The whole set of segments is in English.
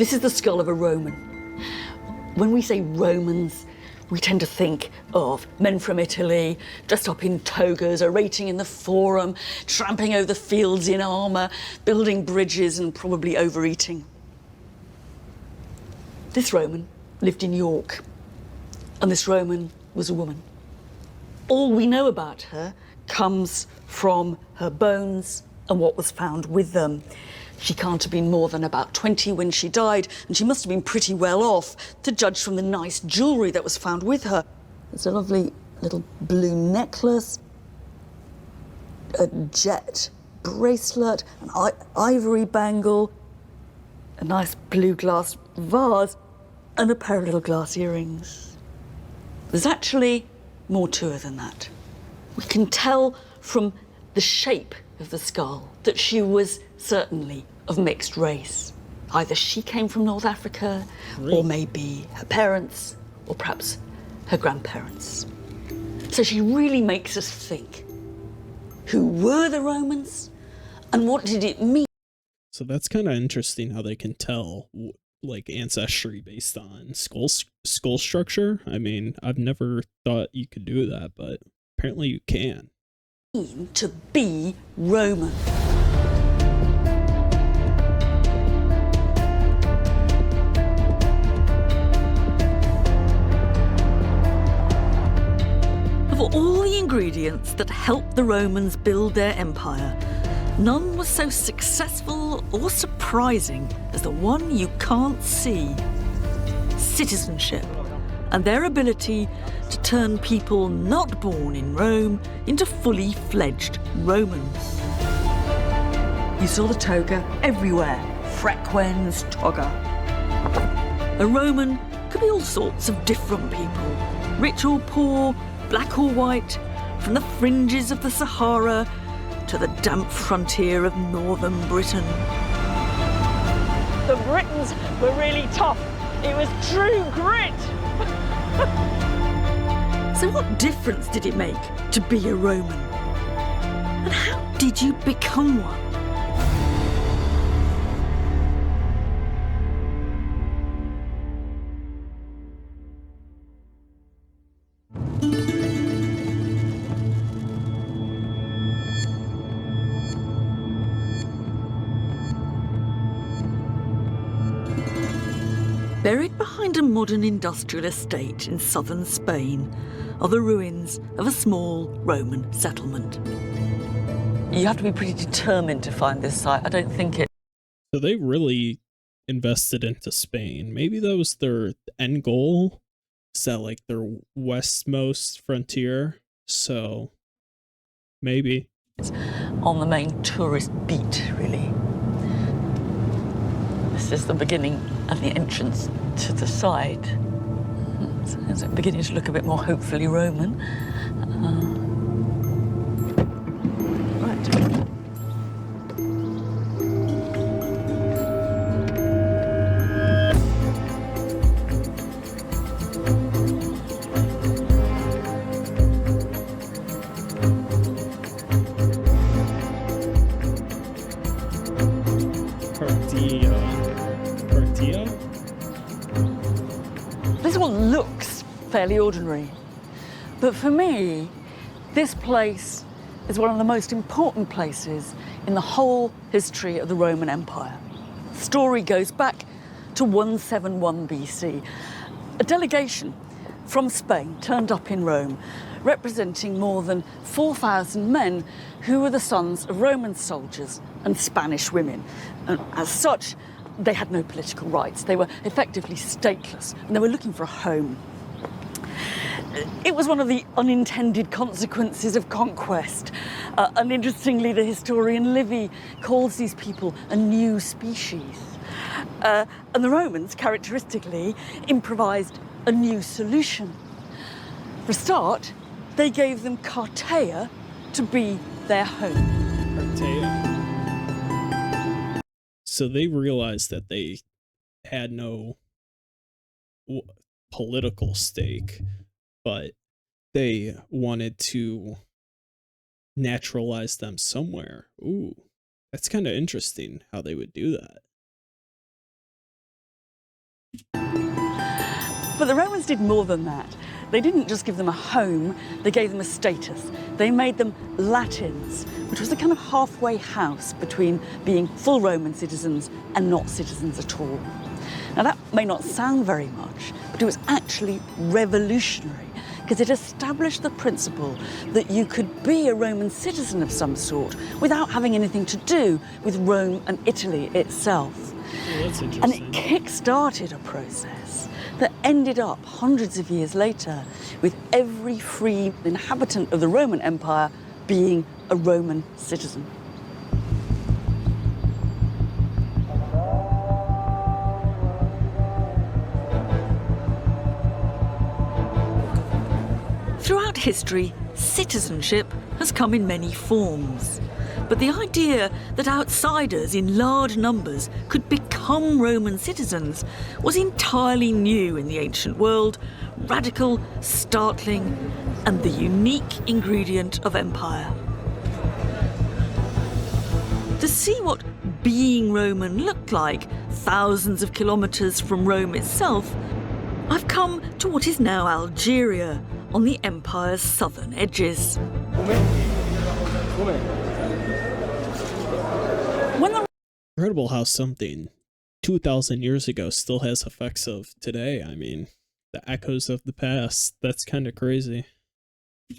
This is the skull of a Roman. When we say Romans, we tend to think of men from Italy, dressed up in togas, orating in the forum, tramping over the fields in armour, building bridges and probably overeating. This Roman lived in York, and this Roman was a woman. All we know about her comes from her bones and what was found with them. She can't have been more than about 20 when she died, and she must have been pretty well off, to judge from the nice jewellery that was found with her. There's a lovely little blue necklace, a jet bracelet, an ivory bangle, a nice blue glass vase, and a pair of little glass earrings. There's actually more to her than that. We can tell from the shape of the skull that she was certainly of mixed race. Either she came from North Africa, or maybe her parents, or perhaps her grandparents. So she really makes us think, who were the Romans, and what did it mean? So that's kind of interesting how they can tell, like, ancestry based on skull structure. I mean, I've never thought you could do that, but apparently you can. To be Roman. Of all the ingredients that helped the Romans build their empire, none was so successful or surprising as the one you can't see: citizenship, and their ability to turn people not born in Rome into fully fledged Romans. You saw the toga everywhere, frequens, toga. A Roman could be all sorts of different people, rich or poor, black or white, from the fringes of the Sahara to the damp frontier of northern Britain. The Britons were really tough. It was true grit. So what difference did it make to be a Roman? And how did you become one? Buried behind a modern industrial estate in southern Spain are the ruins of a small Roman settlement. You have to be pretty determined to find this site. I don't think it... So they really invested into Spain. Maybe that was their end goal. Is that like their westmost frontier? So maybe. It's on the main tourist beat, really. This is the beginning and the entrance to the side. So it's beginning to look a bit more hopefully Roman. Right. This one looks fairly ordinary, but for me, this place is one of the most important places in the whole history of the Roman Empire. The story goes back to 171 BC. A delegation from Spain turned up in Rome, representing more than 4,000 men who were the sons of Roman soldiers and Spanish women. And as such, they had no political rights. They were effectively stateless, and they were looking for a home. It was one of the unintended consequences of conquest. And interestingly, the historian Livy calls these people a new species. And the Romans, characteristically, improvised a new solution. For a start, they gave them Cartea to be their home. Cartea. So they realized that they had no political stake, but they wanted to naturalize them somewhere. Ooh, that's kind of interesting how they would do that. But the Romans did more than that. They didn't just give them a home, they gave them a status. They made them Latins, which was a kind of halfway house between being full Roman citizens and not citizens at all. Now that may not sound very much, but it was actually revolutionary because it established the principle that you could be a Roman citizen of some sort without having anything to do with Rome and Italy itself. Well, that's interesting. And it kick-started a process that ended up hundreds of years later with every free inhabitant of the Roman Empire being a Roman citizen. Throughout history, citizenship has come in many forms. But the idea that outsiders in large numbers could become Roman citizens was entirely new in the ancient world, radical, startling, and the unique ingredient of empire. To see what being Roman looked like thousands of kilometres from Rome itself, I've come to what is now Algeria, on the empire's southern edges. Incredible how something 2,000 years ago still has effects of today. I mean, the echoes of the past. That's kind of crazy.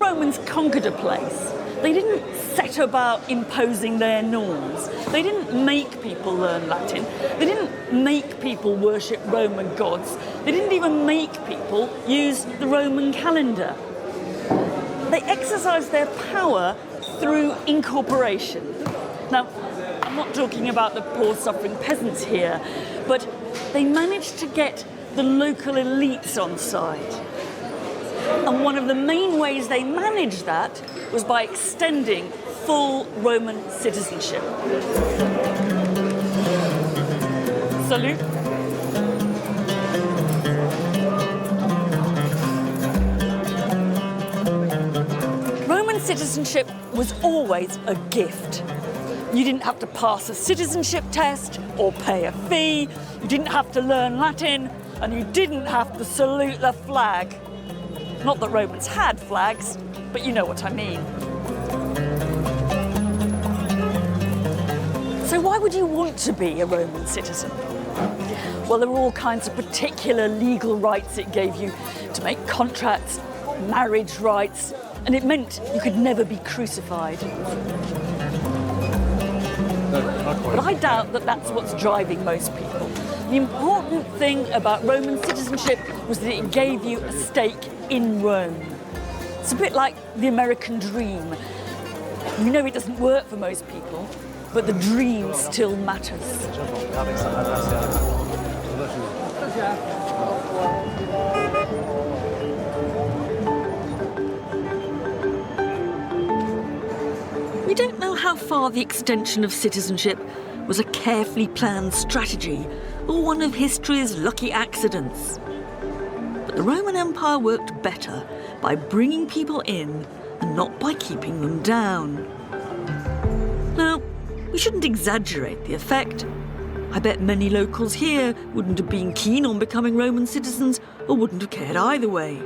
Romans conquered a place. They didn't set about imposing their norms. They didn't make people learn Latin. They didn't make people worship Roman gods. They didn't even make people use the Roman calendar. They exercised their power through incorporation. Now, I'm not talking about the poor suffering peasants here, but they managed to get the local elites on side. And one of the main ways they managed that was by extending full Roman citizenship. Salut. Roman citizenship was always a gift. You didn't have to pass a citizenship test or pay a fee. You didn't have to learn Latin, and you didn't have to salute the flag. Not that Romans had flags, but you know what I mean. So why would you want to be a Roman citizen? Well, there were all kinds of particular legal rights it gave you to make contracts, marriage rights, and it meant you could never be crucified. But I doubt that that's what's driving most people. The important thing about Roman citizenship was that it gave you a stake in Rome. It's a bit like the American dream. You know it doesn't work for most people, but the dream still matters. We don't know how far the extension of citizenship was a carefully planned strategy or one of history's lucky accidents. But the Roman Empire worked better by bringing people in and not by keeping them down. Now, we shouldn't exaggerate the effect. I bet many locals here wouldn't have been keen on becoming Roman citizens or wouldn't have cared either way.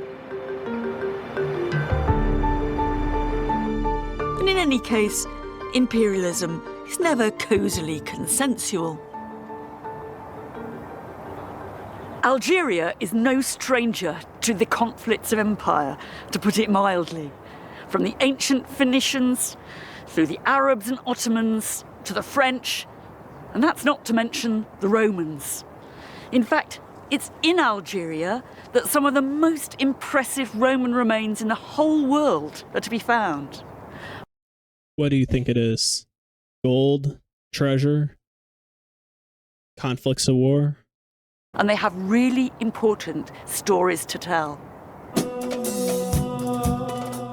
And in any case, imperialism is never cosily consensual. Algeria is no stranger to the conflicts of empire, to put it mildly. From the ancient Phoenicians, through the Arabs and Ottomans, to the French, and that's not to mention the Romans. In fact, it's in Algeria that some of the most impressive Roman remains in the whole world are to be found. What do you think it is? Gold? Treasure? Conflicts of war? And they have really important stories to tell.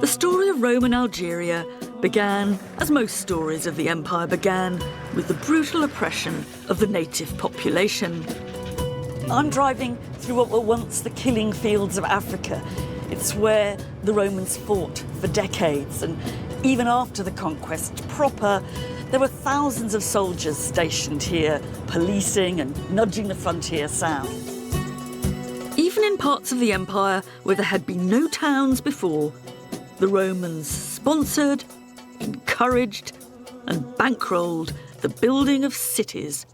The story of Roman Algeria began, as most stories of the empire began, with the brutal oppression of the native population. I'm driving through what were once the killing fields of Africa. It's where the Romans fought for decades, and even after the conquest proper, there were thousands of soldiers stationed here, policing and nudging the frontier south. Even in parts of the empire where there had been no towns before, the Romans sponsored, encouraged, and bankrolled the building of cities,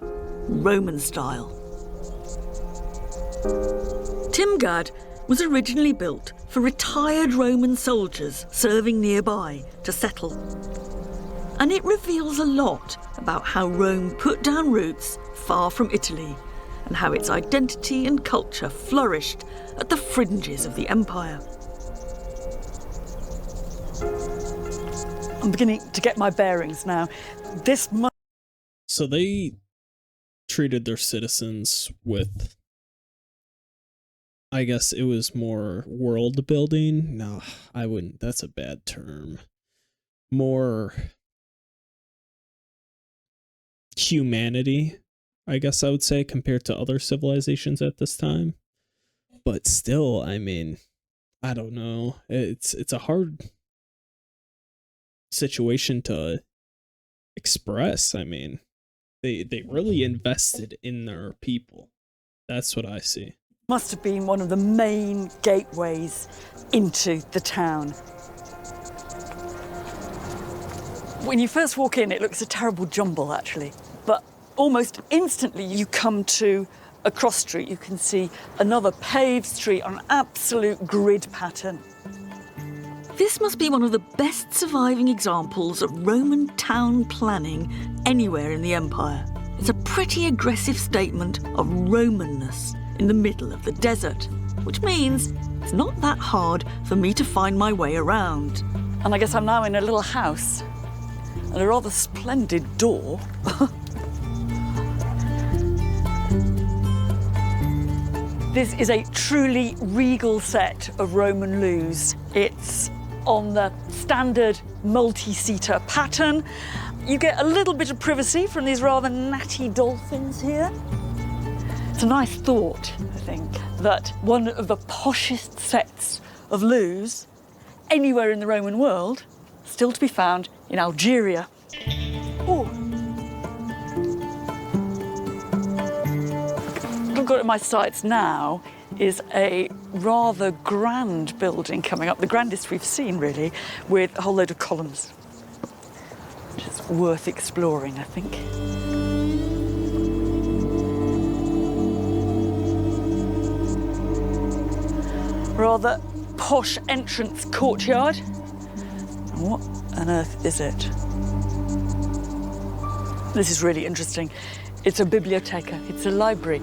Roman style. Timgad was originally built for retired Roman soldiers serving nearby to settle. And it reveals a lot about how Rome put down roots far from Italy and how its identity and culture flourished at the fringes of the empire. I'm beginning to get my bearings now. So they treated their citizens with, I guess it was more world building. No, I wouldn't. That's a bad term. More humanity, I guess I would say, compared to other civilizations at this time. But still, I mean, I don't know. It's a hard situation to express. I mean, they really invested in their people. That's what I see. Must have been one of the main gateways into the town. When you first walk in, it looks a terrible jumble, actually. But almost instantly, you come to a cross street. You can see another paved street on an absolute grid pattern. This must be one of the best surviving examples of Roman town planning anywhere in the empire. It's a pretty aggressive statement of Romanness in the middle of the desert, which means it's not that hard for me to find my way around. And I guess I'm now in a little house and a rather splendid door. This is a truly regal set of Roman loos. It's on the standard multi-seater pattern. You get a little bit of privacy from these rather natty dolphins here. It's a nice thought, I think, that one of the poshest sets of loos anywhere in the Roman world, still to be found in Algeria. Oh. What I've got in my sights now is a rather grand building coming up, the grandest we've seen, really, with a whole load of columns, which is worth exploring, I think. Rather posh entrance courtyard. What on earth is it? This is really interesting. It's a biblioteca, it's a library.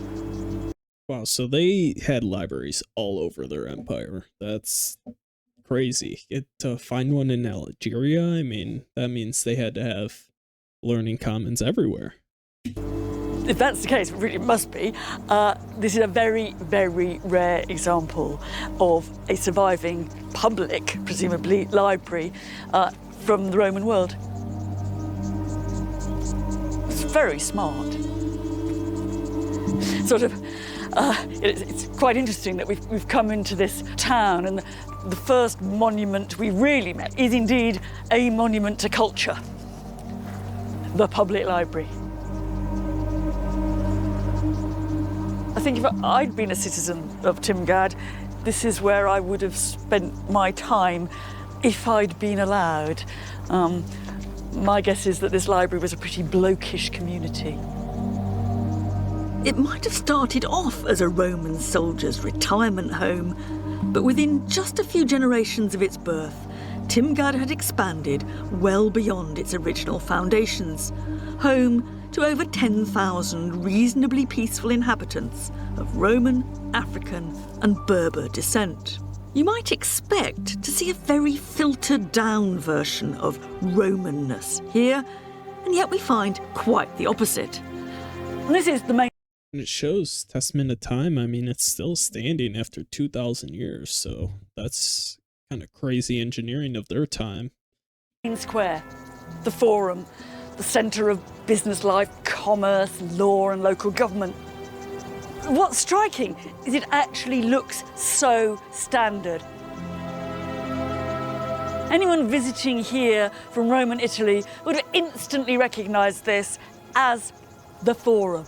Wow, so they had libraries all over their empire. That's crazy. To find one in Algeria, I mean, that means they had to have learning commons everywhere. If that's the case, it must be. This is a very, very rare example of a surviving public, presumably, library from the Roman world. It's very smart. Sort of, it's quite interesting that we've come into this town and the first monument we really met is indeed a monument to culture, the public library. I think if I'd been a citizen of Timgad, this is where I would have spent my time if I'd been allowed. My guess is that this library was a pretty blokish community. It might have started off as a Roman soldier's retirement home, but within just a few generations of its birth, Timgad had expanded well beyond its original foundations, home to over 10,000 reasonably peaceful inhabitants of Roman, African and Berber descent. You might expect to see a very filtered down version of Romanness here, and yet we find quite the opposite. And this is the main... And it shows testament of time. I mean, it's still standing after 2,000 years, so that's kind of crazy engineering of their time. main square, the Forum, the centre of business life, commerce, law and local government. What's striking is it actually looks so standard. Anyone visiting here from Roman Italy would have instantly recognised this as the Forum.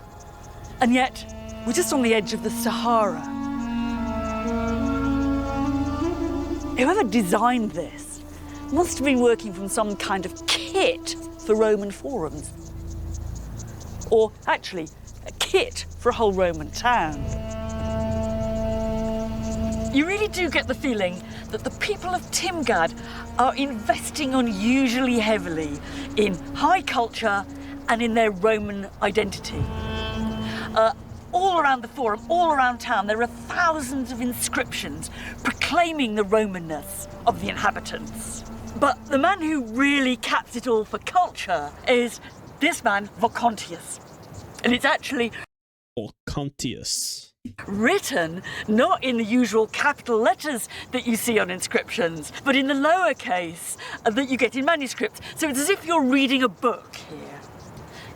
And yet, we're just on the edge of the Sahara. Whoever designed this must have been working from some kind of kit for Roman forums. Or actually, a kit for a whole Roman town. You really do get the feeling that the people of Timgad are investing unusually heavily in high culture and in their Roman identity. All around the forum, all around town, there are thousands of inscriptions proclaiming the Romanness of the inhabitants. But the man who really caps it all for culture is this man, Vocontius. And it's actually Vocontius. written not in the usual capital letters that you see on inscriptions, but in the lowercase that you get in manuscripts. So it's as if you're reading a book here.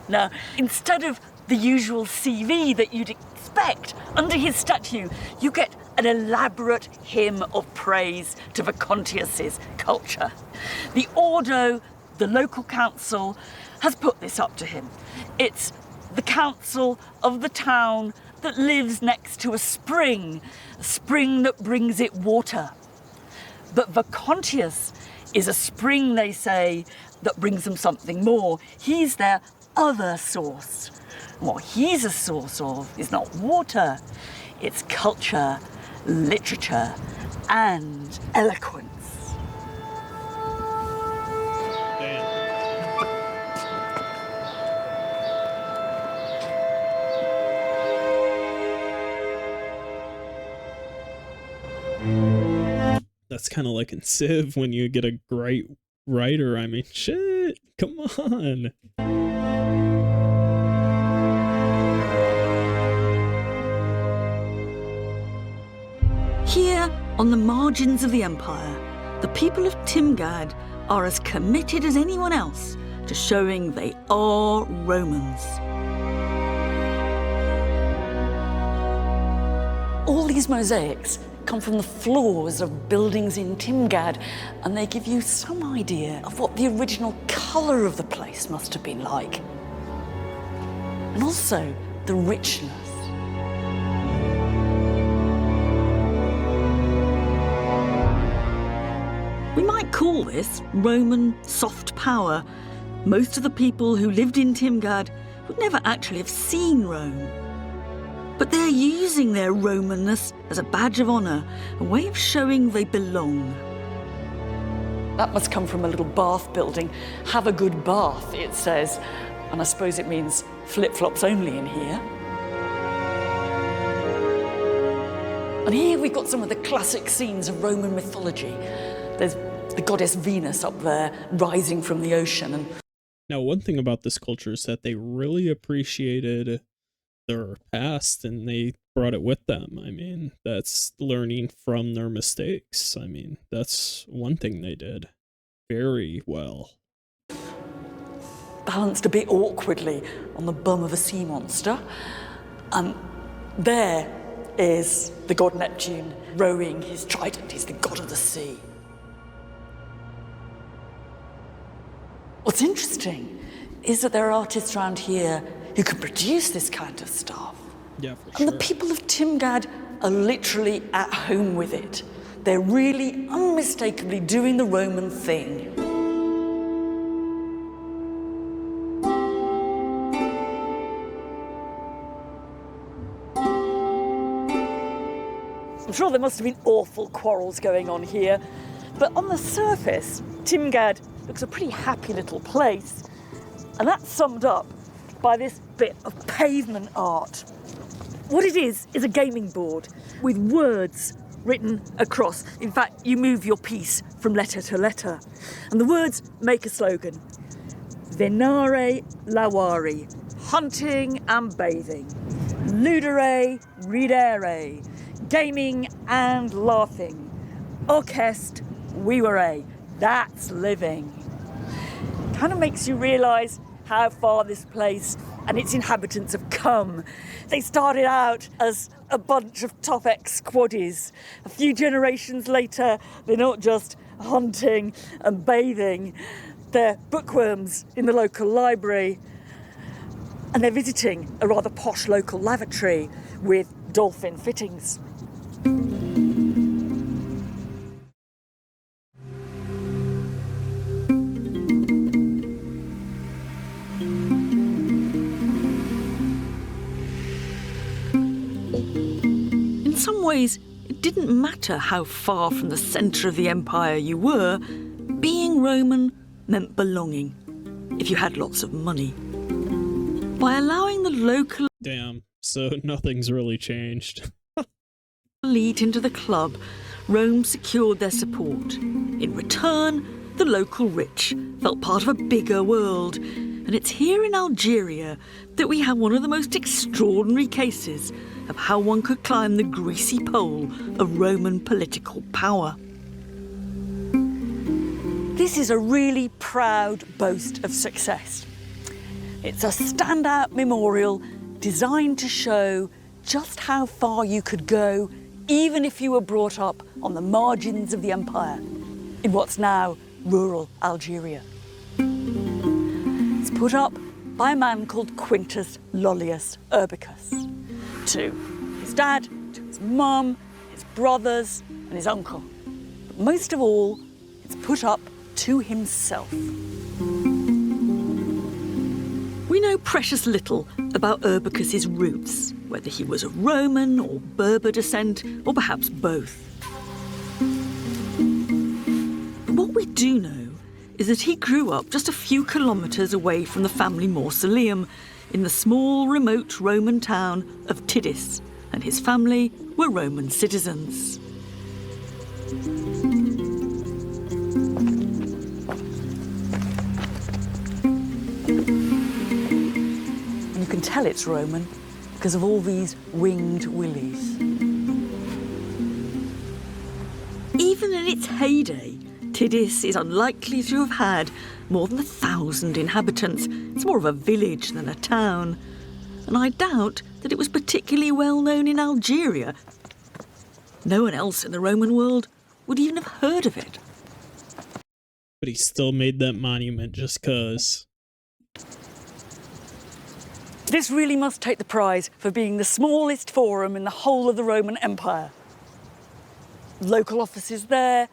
Now, instead of the usual CV that you'd expect under his statue, you get an elaborate hymn of praise to Vocontius's culture. The Ordo, the local council, has put this up to him. It's the council of the town that lives next to a spring that brings it water. But Vocontius is a spring, they say, that brings them something more. He's their other source. What he's a source of is not water, it's culture, literature, and eloquence. That's kind of like in Civ when you get a great writer. I mean, shit, come on. Here, on the margins of the empire, the people of Timgad are as committed as anyone else to showing they are Romans. All these mosaics come from the floors of buildings in Timgad, and they give you some idea of what the original colour of the place must have been like. And also the richness. We might call this Roman soft power. Most of the people who lived in Timgad would never actually have seen Rome. But they're using their Romanness as a badge of honour, a way of showing they belong. That must come from a little bath building. Have a good bath, it says. And I suppose it means flip-flops only in here. And here we've got some of the classic scenes of Roman mythology. There's the goddess Venus up there, rising from the ocean. And now, one thing about this culture is that they really appreciated their past and they brought it with them. I mean, that's learning from their mistakes. I mean, that's one thing they did very well. Balanced a bit awkwardly on the bum of a sea monster. And there is the god Neptune rowing his trident. He's the god of the sea. What's interesting is that there are artists around here who can produce this kind of stuff. Yeah, for And sure. the people of Timgad are literally at home with it. They're really unmistakably doing the Roman thing. I'm sure there must have been awful quarrels going on here, but on the surface, Timgad looks a pretty happy little place. And that's summed up by this bit of pavement art. What it is a gaming board with words written across. In fact, you move your piece from letter to letter. And the words make a slogan. Venare lavari, hunting and bathing. Ludere ridere, gaming and laughing. Ocest vivere, that's living. Kind of makes you realise how far this place and its inhabitants have come. They started out as a bunch of top ex-squaddies. A few generations later, they're not just hunting and bathing, they're bookworms in the local library, and they're visiting a rather posh local lavatory with dolphin fittings. some ways, it didn't matter how far from the centre of the empire you were, being Roman meant belonging, if you had lots of money. By allowing the local Damn, so nothing's really changed. elite into the club, Rome secured their support. In return, the local rich felt part of a bigger world. And it's here in Algeria that we have one of the most extraordinary cases of how one could climb the greasy pole of Roman political power. This is a really proud boast of success. It's a standout memorial designed to show just how far you could go, even if you were brought up on the margins of the empire, in what's now rural Algeria. It's put up by a man called Quintus Lollius Urbicus, to his dad, to his mum, his brothers and his uncle. But most of all, it's put up to himself. We know precious little about Urbicus's roots, whether he was of Roman or Berber descent, or perhaps both. But what we do know is that he grew up just a few kilometres away from the family mausoleum in the small, remote Roman town of Tidis, and his family were Roman citizens. And you can tell it's Roman because of all these winged willies. Even in its heyday, Tidis is unlikely to have had more than 1,000 inhabitants. It's more of a village than a town. And I doubt that it was particularly well known in Algeria. No one else in the Roman world would even have heard of it. But he still made that monument just 'cause. This really must take the prize for being the smallest forum in the whole of the Roman Empire. Local offices there,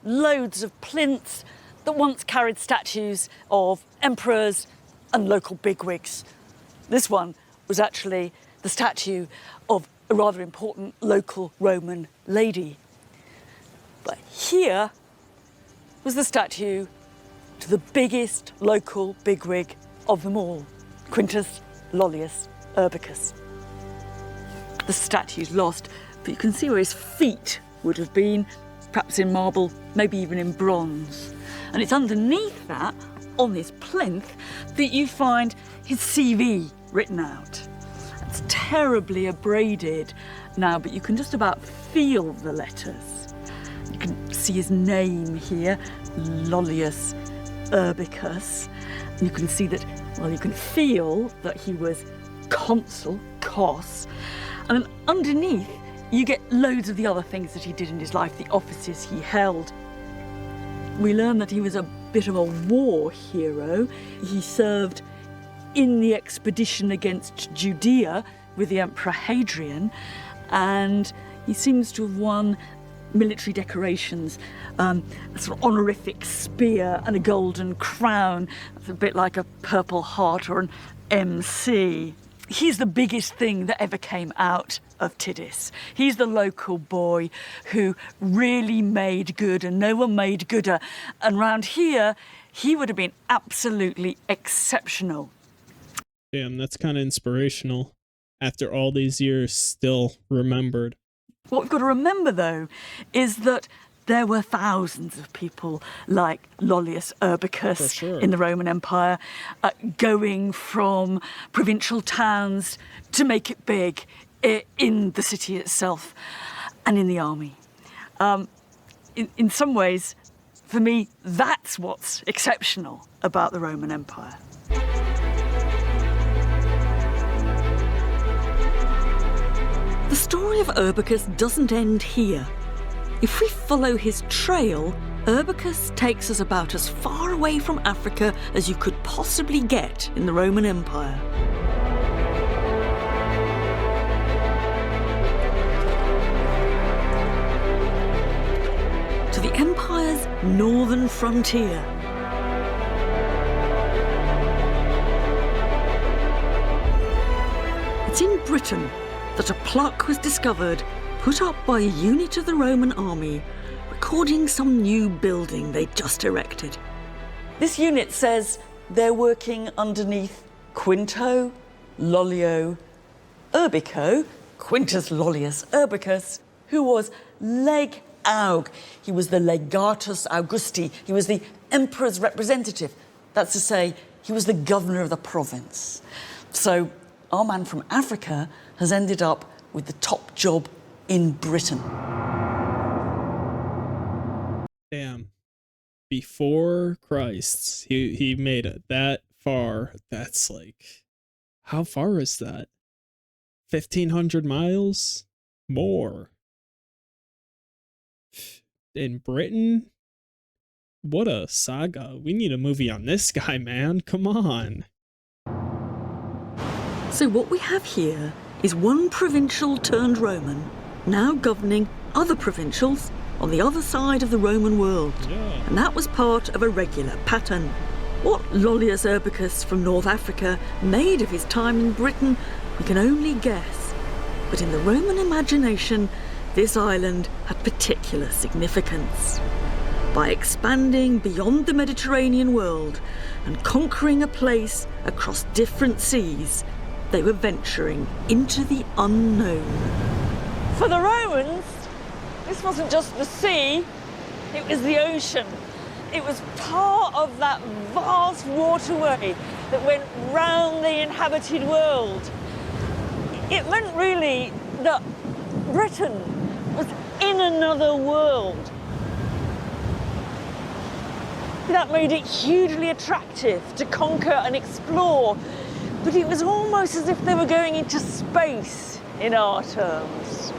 loads of plinths that once carried statues of emperors and local bigwigs. This one was actually the statue of a rather important local Roman lady. But here was the statue to the biggest local bigwig of them all, Quintus Lollius Urbicus. The statue's lost, but you can see where his feet would have been, perhaps in marble, maybe even in bronze. And it's underneath that, on this plinth, that you find his CV written out. It's terribly abraded now, but you can just about feel the letters. You can see his name here, Lollius Urbicus. And you can see that, well, you can feel that he was consul, cos. And then underneath, you get loads of the other things that he did in his life, the offices he held. We learn that he was a bit of a war hero. He served in the expedition against Judea with the Emperor Hadrian, and he seems to have won military decorations, a sort of honorific spear and a golden crown. That's a bit like a Purple Heart or an MC. He's the biggest thing that ever came out of Tidis. He's the local boy who really made good, and no one made gooder. And round here, he would have been absolutely exceptional. Damn, that's kind of inspirational. After all these years, still remembered. What we've got to remember, though, is that there were thousands of people like Lollius Urbicus in the Roman Empire, going from provincial towns to make it big in the city itself and in the army. In some ways, for me, that's what's exceptional about the Roman Empire. The story of Urbicus doesn't end here. If we follow his trail, Urbicus takes us about as far away from Africa as you could possibly get in the Roman Empire. To the empire's northern frontier. It's in Britain that a plaque was discovered put up by a unit of the Roman army, recording some new building they'd just erected. This unit says they're working underneath Quinto Lollio Urbico, Quintus Lollius Urbicus, who was leg aug. He was the legatus Augusti. He was the emperor's representative. That's to say, he was the governor of the province. So our man from Africa has ended up with the top job in Britain. Damn. Before Christ, he made it that far. That's like, how far is that? 1,500 miles? More. In Britain? What a saga. We need a movie on this guy, man. Come on. So what we have here is one provincial turned Roman now governing other provincials on the other side of the Roman world. Yeah. And that was part of a regular pattern. What Lollius Urbicus from North Africa made of his time in Britain, we can only guess. But in the Roman imagination, this island had particular significance. By expanding beyond the Mediterranean world and conquering a place across different seas, they were venturing into the unknown. For the Romans, this wasn't just the sea, it was the ocean. It was part of that vast waterway that went round the inhabited world. It meant really that Britain was in another world. That made it hugely attractive to conquer and explore, but it was almost as if they were going into space in our terms.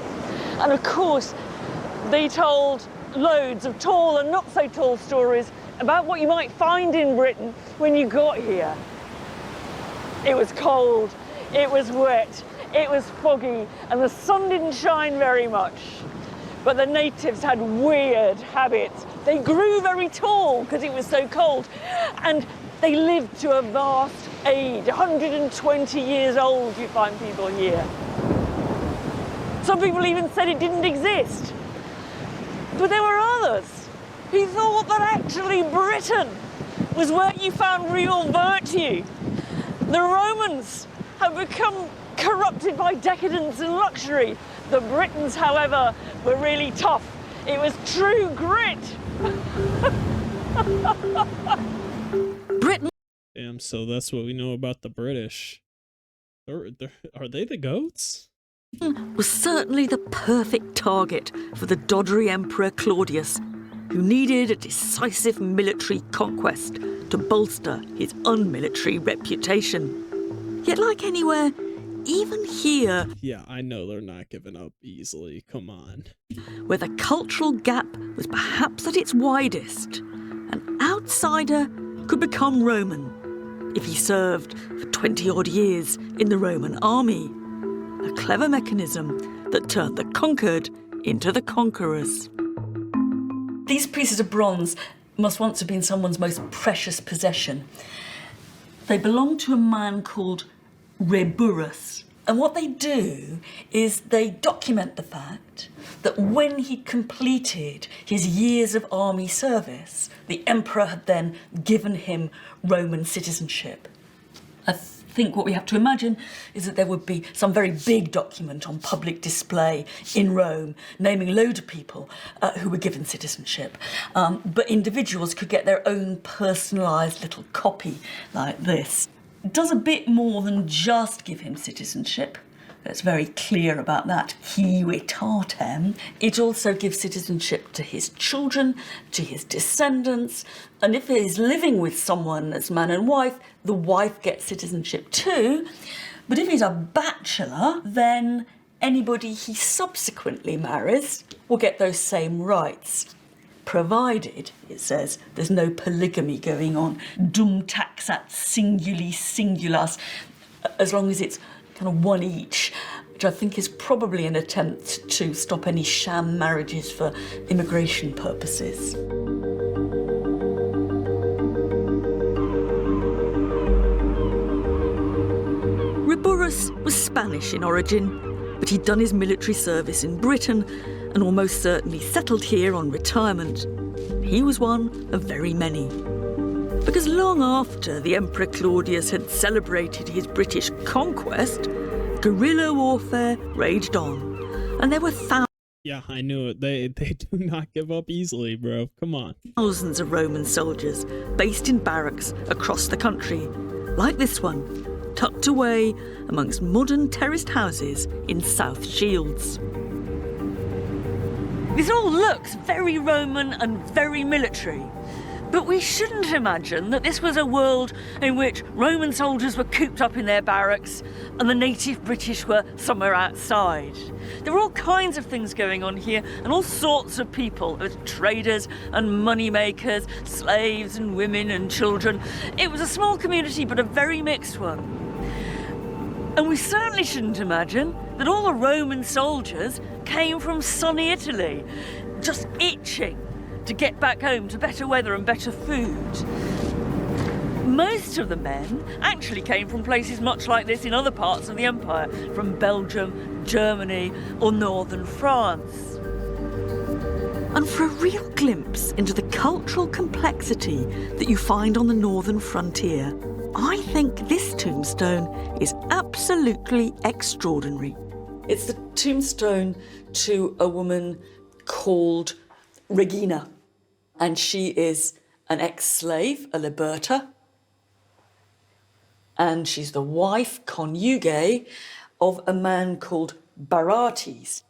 And of course, they told loads of tall and not so tall stories about what you might find in Britain when you got here. It was cold, it was wet, it was foggy, and the sun didn't shine very much. But the natives had weird habits. They grew very tall because it was so cold, and they lived to a vast age, 120 years old, you find people here. Some people even said it didn't exist. But there were others who thought that actually Britain was where you found real virtue. The Romans have become corrupted by decadence and luxury. The Britons, however, were really tough. It was true grit. Britain Damn, so that's what we know about the British. Are they the goats? was certainly the perfect target for the doddery Emperor Claudius, who needed a decisive military conquest to bolster his unmilitary reputation. Yet like anywhere, even here, Yeah, I know they're not giving up easily. Come on. where the cultural gap was perhaps at its widest, an outsider could become Roman if he served for 20-odd years in the Roman army. A clever mechanism that turned the conquered into the conquerors. These pieces of bronze must once have been someone's most precious possession. They belong to a man called Reburrus. And what they do is they document the fact that when he completed his years of army service, the emperor had then given him Roman citizenship. I think what we have to imagine is that there would be some very big document on public display in Rome naming a load of people who were given citizenship. But individuals could get their own personalised little copy like this. It does a bit more than just give him citizenship. It's very clear about that. Civitatem. It also gives citizenship to his children, to his descendants, and if he's living with someone as man and wife, the wife gets citizenship too. But if he's a bachelor, then anybody he subsequently marries will get those same rights. Provided, it says, there's no polygamy going on. Dum taxat singuli singulas, as long as it's kind of one each, which I think is probably an attempt to stop any sham marriages for immigration purposes. Reburrus was Spanish in origin, but he'd done his military service in Britain and almost certainly settled here on retirement. He was one of very many. Because long after the Emperor Claudius had celebrated his British conquest, guerrilla warfare raged on, and there were Yeah, I knew it. They do not give up easily, bro. Come on. thousands of Roman soldiers based in barracks across the country, like this one, tucked away amongst modern terraced houses in South Shields. This all looks very Roman and very military. But we shouldn't imagine that this was a world in which Roman soldiers were cooped up in their barracks and the native British were somewhere outside. There were all kinds of things going on here and all sorts of people, traders and money makers, slaves and women and children. It was a small community but a very mixed one. And we certainly shouldn't imagine that all the Roman soldiers came from sunny Italy, just itching to get back home to better weather and better food. Most of the men actually came from places much like this in other parts of the empire, from Belgium, Germany, or northern France. And for a real glimpse into the cultural complexity that you find on the northern frontier, I think this tombstone is absolutely extraordinary. It's the tombstone to a woman called Regina, and she is an ex-slave, a liberta, and she's the wife, conjugue, of a man called Barates.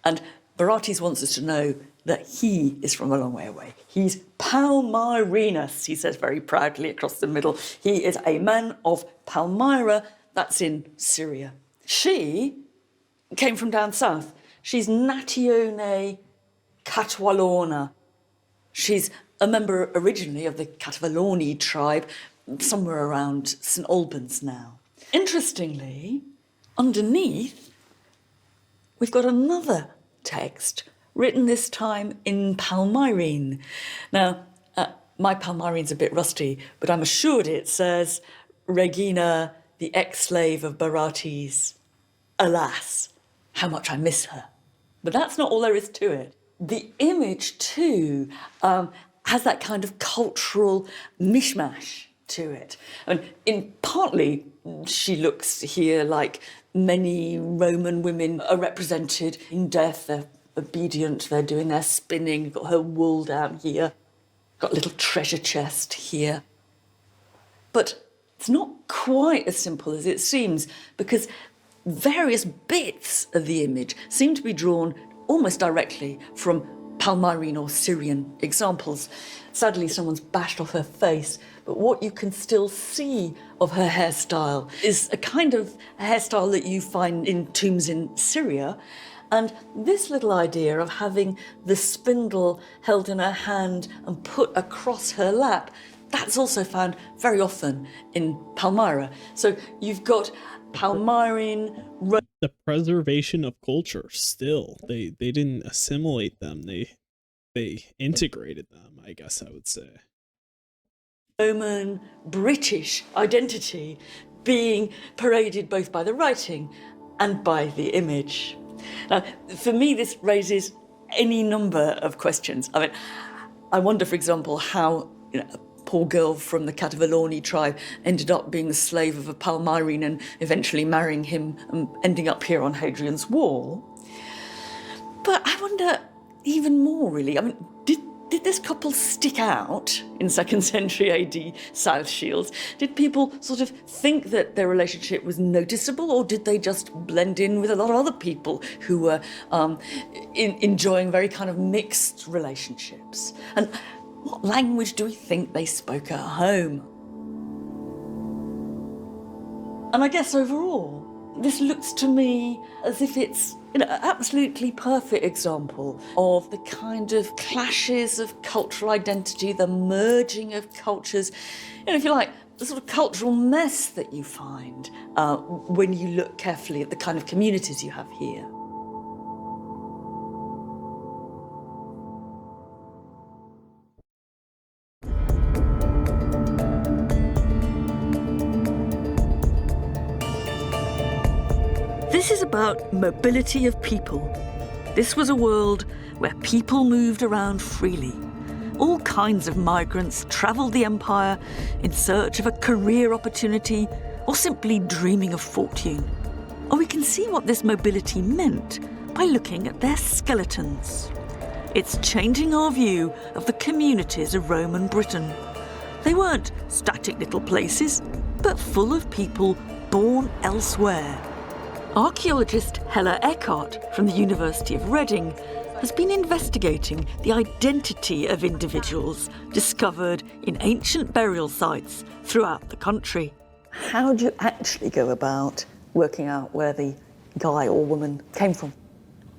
And Barates wants us to know that he is from a long way away. He's Palmyrinus, he says very proudly across the middle. He is a man of Palmyra, that's in Syria. She came from down south. She's Natione Catwalona. She's a member originally of the Catvaloni tribe, somewhere around St Albans now. Interestingly, underneath, we've got another text written this time in Palmyrene. Now, my Palmyrene's a bit rusty, but I'm assured it says, Regina, the ex-slave of Barates. Alas, how much I miss her. But that's not all there is to it. The image, too, has that kind of cultural mishmash to it. And partly, she looks here like many Roman women are represented in death. They're obedient, they're doing their spinning. You've got her wool down here. Got a little treasure chest here. But it's not quite as simple as it seems, because various bits of the image seem to be drawn almost directly from Palmyrene or Syrian examples. Sadly, someone's bashed off her face, but what you can still see of her hairstyle is a kind of hairstyle that you find in tombs in Syria. And this little idea of having the spindle held in her hand and put across her lap, that's also found very often in Palmyra. So you've got Palmyrene. The preservation of culture still. They didn't assimilate them. They integrated them, I guess I would say. Roman British identity being paraded both by the writing and by the image. Now, for me, this raises any number of questions. I mean, I wonder, for example, how a poor girl from the Catvaloni tribe ended up being the slave of a Palmyrene and eventually marrying him and ending up here on Hadrian's Wall. But I wonder even more, really. I mean, did this couple stick out in 2nd century AD South Shields? Did people sort of think that their relationship was noticeable, or did they just blend in with a lot of other people who were enjoying very kind of mixed relationships? And what language do we think they spoke at home? And I guess overall, this looks to me as if it's an absolutely perfect example of the kind of clashes of cultural identity, the merging of cultures, if you like, the sort of cultural mess that you find when you look carefully at the kind of communities you have here. This is about mobility of people. This was a world where people moved around freely. All kinds of migrants travelled the empire in search of a career opportunity or simply dreaming of fortune. And we can see what this mobility meant by looking at their skeletons. It's changing our view of the communities of Roman Britain. They weren't static little places, but full of people born elsewhere. Archaeologist Hella Eckhart from the University of Reading has been investigating the identity of individuals discovered in ancient burial sites throughout the country. How do you actually go about working out where the guy or woman came from?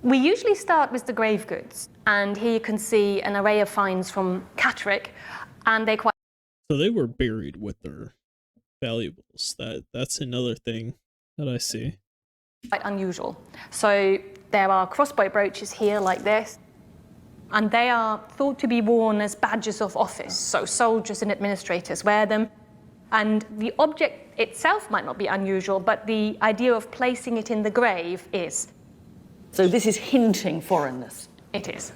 We usually start with the grave goods, and here you can see an array of finds from Catterick, and they're quite... So they were buried with their valuables. That's another thing that I see. Quite unusual. So there are crossbow brooches here like this, and they are thought to be worn as badges of office. So soldiers and administrators wear them. And the object itself might not be unusual, but the idea of placing it in the grave is. So this is hinting foreignness. It is.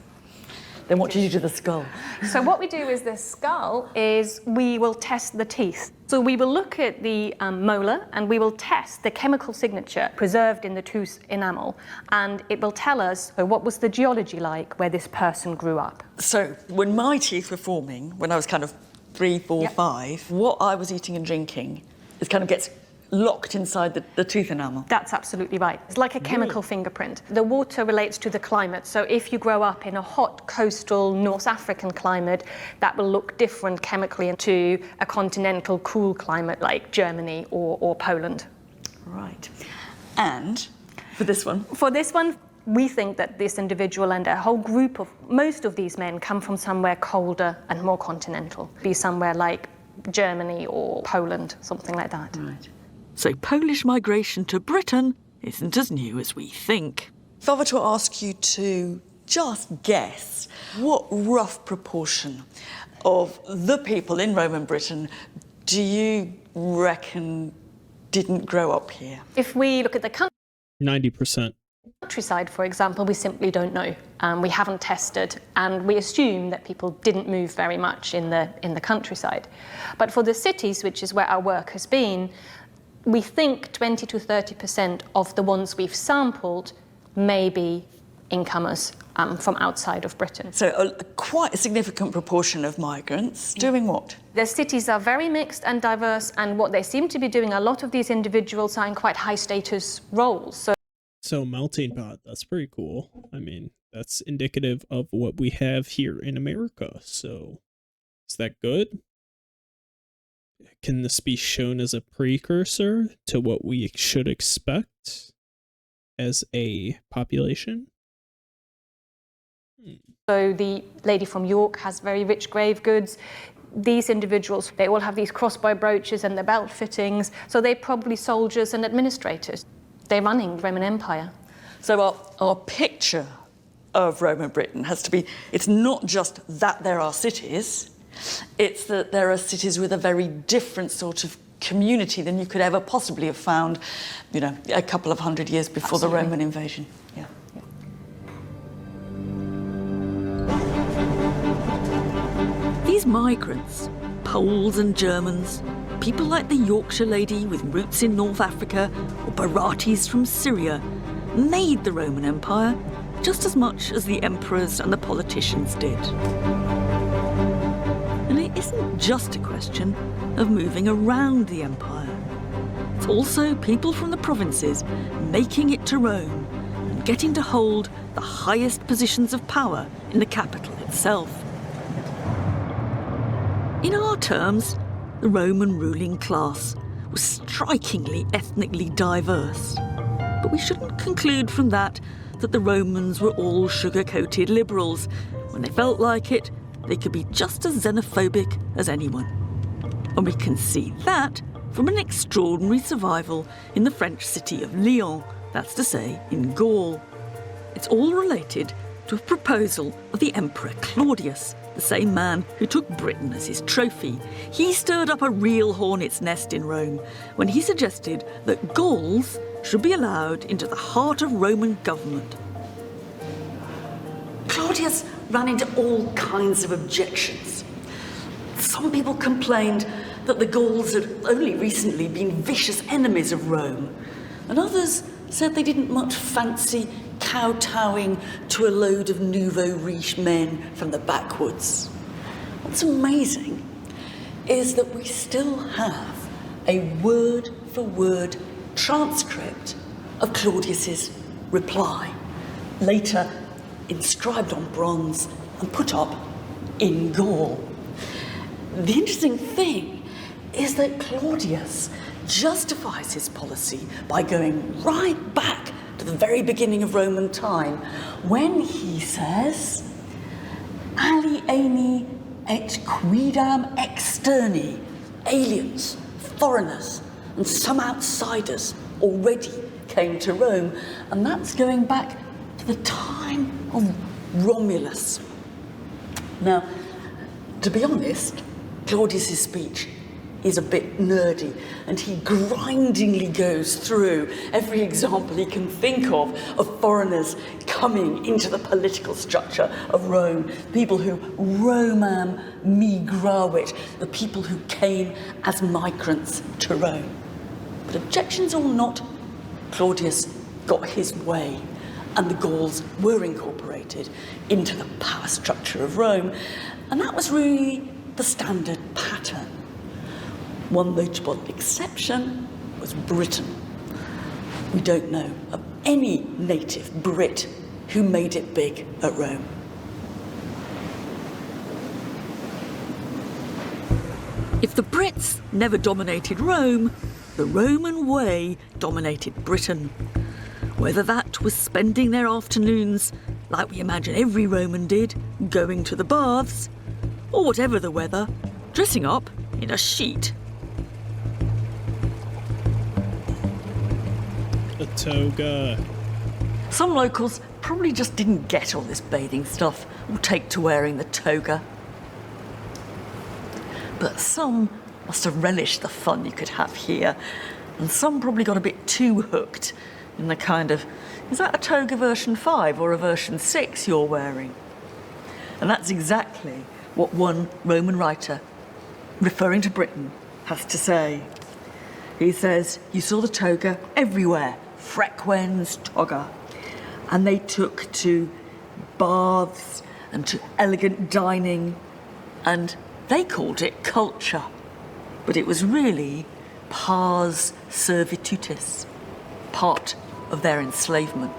Then what did you do to the skull? So what we do with the skull is we will test the teeth. So we will look at the molar and we will test the chemical signature preserved in the tooth enamel, and it will tell us what was the geology like where this person grew up. So when my teeth were forming, when I was kind of 3, 4, Yep. 5, what I was eating and drinking, it kind of gets locked inside the tooth enamel. That's absolutely right. It's like a chemical fingerprint. The water relates to the climate. So if you grow up in a hot coastal North African climate, that will look different chemically to a continental cool climate like Germany or Poland. Right. And for this one? For this one, we think that this individual and a whole group of most of these men come from somewhere colder and more continental. Be somewhere like Germany or Poland, something like that. Right. So Polish migration to Britain isn't as new as we think. If I were to ask you to just guess, what rough proportion of the people in Roman Britain do you reckon didn't grow up here? If we look at the 90%. countryside, for example, we simply don't know. We haven't tested, and we assume that people didn't move very much in the countryside. But for the cities, which is where our work has been, we think 20 to 30% of the ones we've sampled may be incomers from outside of Britain. So quite a significant proportion of migrants doing what? The cities are very mixed and diverse, and what they seem to be doing, a lot of these individuals are in quite high status roles. So melting pot, that's pretty cool. I mean, that's indicative of what we have here in America. So is that good? Can this be shown as a precursor to what we should expect as a population? So the lady from York has very rich grave goods. These individuals, they all have these crossbow brooches and the belt fittings, so they're probably soldiers and administrators. They're running the Roman Empire. So our picture of Roman Britain has to be, it's not just that there are cities, it's that there are cities with a very different sort of community than you could ever possibly have found, you know, a couple of hundred years before Absolutely. the Roman invasion. Yeah. These migrants, Poles and Germans, people like the Yorkshire lady with roots in North Africa or Baratis from Syria, made the Roman Empire just as much as the emperors and the politicians did. And it isn't just a question of moving around the empire. It's also people from the provinces making it to Rome and getting to hold the highest positions of power in the capital itself. In our terms, the Roman ruling class was strikingly ethnically diverse. But we shouldn't conclude from that the Romans were all sugar-coated liberals. When they felt like it, they could be just as xenophobic as anyone. And we can see that from an extraordinary survival in the French city of Lyon, that's to say, in Gaul. It's all related to a proposal of the Emperor Claudius, the same man who took Britain as his trophy. He stirred up a real hornet's nest in Rome when he suggested that Gauls should be allowed into the heart of Roman government. Claudius ran into all kinds of objections. Some people complained that the Gauls had only recently been vicious enemies of Rome, and others said they didn't much fancy kowtowing to a load of nouveau riche men from the backwoods. What's amazing is that we still have a word-for-word transcript of Claudius's reply, later inscribed on bronze and put up in Gaul. The interesting thing is that Claudius justifies his policy by going right back to the very beginning of Roman time, when he says, alieni et quidam externi, aliens, foreigners, and some outsiders already came to Rome, and that's going back to the time of Romulus. Now, to be honest, Claudius's speech is a bit nerdy, and he grindingly goes through every example he can think of foreigners coming into the political structure of Rome, people who Romam migravit, the people who came as migrants to Rome. But objections or not, Claudius got his way, and the Gauls were incorporated into the power structure of Rome, and that was really the standard pattern. One notable exception was Britain. We don't know of any native Brit who made it big at Rome. If the Brits never dominated Rome, the Roman way dominated Britain. Whether that was spending their afternoons, like we imagine every Roman did, going to the baths, or whatever the weather, dressing up in a sheet. A toga. Some locals probably just didn't get all this bathing stuff or take to wearing the toga. But some must have relished the fun you could have here, and some probably got a bit too hooked in the kind of, is that a toga version 5 or a version 6 you're wearing? And that's exactly what one Roman writer, referring to Britain, has to say. He says, you saw the toga everywhere, frequens toga. And they took to baths and to elegant dining, and they called it culture. But it was really pars servitutis, part of their enslavement.